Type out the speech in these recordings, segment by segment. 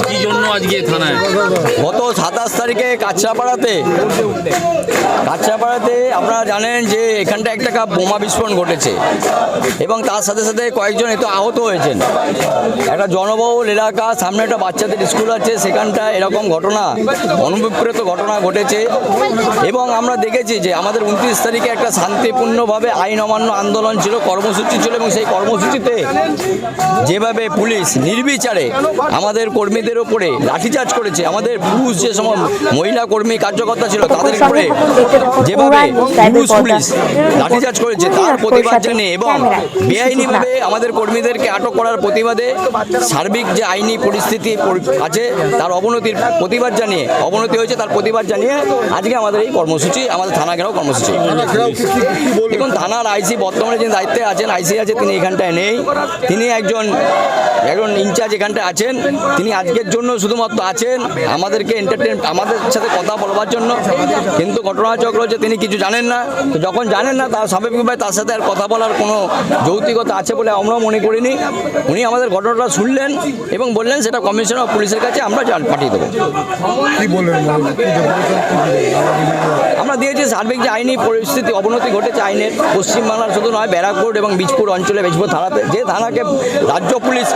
কি জন্য আজকে থানায়? গত 27 তারিখে কাছড়াপাড়াতে আপনারা জানেন যে এখানটা একটা বোমা বিস্ফোরণ ঘটেছে এবং তার সাথে সাথে কয়েকজন এত আহত হয়েছেন। একটা জনবহুল এলাকা, সামনে একটা বাচ্চাদের স্কুল আছে, সেখানটায় এরকম ঘটনা, অনুপ্রেত ঘটনা ঘটেছে। এবং আমরা দেখেছি যে আমাদের 29 তারিখে একটা শান্তিপূর্ণভাবে আইন অমান্য আন্দোলন ছিল, কর্মসূচি ছিল, এবং সেই কর্মসূচিতে যেভাবে পুলিশ নির্বিচারে আমাদের কর্মীদের উপরে লাঠিচার্জ করেছে, আমাদের পুরুষ যে সময় মহিলা কর্মী কার্যকর্তা ছিল তাদের উপরে যেভাবে পুলিশ লাঠিচার্জ করেছে তার প্রতিবাদ জানিয়ে এবং বেআইনিভাবে আমাদের কর্মীদেরকে আটক করার প্রতিবাদে সার্বিক যে আইনি পরিস্থিতি আছে তার অবনতির প্রতিবাদ জানিয়ে, অবনতি হয়েছে তার প্রতিবাদ জানিয়ে আজকে আমাদের এই কর্মসূচি, আমাদের থানা ঘেরাও কর্মসূচি। দেখুন, থানার আইসি বর্তমানে যে দায়িত্বে আছেন, আইসি আছে, তিনি এখানটায় নেই। তিনি একজন ইনচার্জ এখানটায় আছেন। তিনি আজকের জন্য শুধুমাত্র আছেন আমাদেরকে আমাদের সাথে কথা বলবার জন্য, কিন্তু ঘটনাচক্র হচ্ছে তিনি কিছু জানেন না। তো যখন জানেন না, তার স্বাভাবিকভাবে তার সাথে আর কথা বলার কোনো যৌক্তিকতা আছে বলে আমরাও মনে করিনি। উনি আমাদের ঘটনাটা শুনলেন এবং বললেন সেটা কমিশনার অফ পুলিশের কাছে আমরা পাঠিয়ে দেবো। আমরা দিয়েছি সার্বিক যে আইনি পরিস্থিতি অবনতি ঘটেছে আইনের, পশ্চিমবাংলার শুধু নয়, ব্যারাকপুর এবং বীজপুর অঞ্চলে, বীজপুর থানাতে, যে থানাকে রাজ্য পুলিশ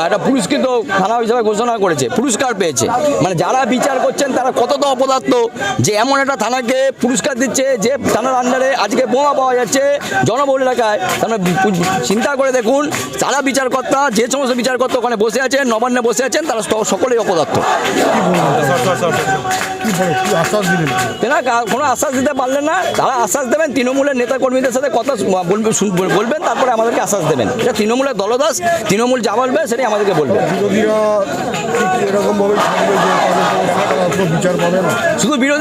একটা পুরস্কৃত থানা হিসাবে ঘোষণা করেছে, পুরস্কার পেয়েছে। মানে যারা বিচার করছেন তারা কতটা অপদার্থ যে এমন একটা থানাকে পুরস্কার দিচ্ছে, যে থানার আন্ডারে আজকে বোমা পাওয়া যাচ্ছে জনবহুল এলাকায়। তারা চিন্তা করে দেখুন, যারা বিচারকর্তা, যে সমস্ত বিচারকর্তা ওখানে বসে আছেন, নবান্নে বসে আছেন, তারা সকলেই অপদার্থ। তেনা কোনো আশ্বাস দিতে পারলেন না। তারা আশ্বাস দেবেন তৃণমূলের নেতা কর্মীদের সাথে কথা বলবেন, তারপরে আমাদেরকে আশ্বাস দেবেন। এটা তৃণমূলের দলদাস, তৃণমূল যা বলবে সেটাই আমাদেরকে বলবে। শুধু বিরোধী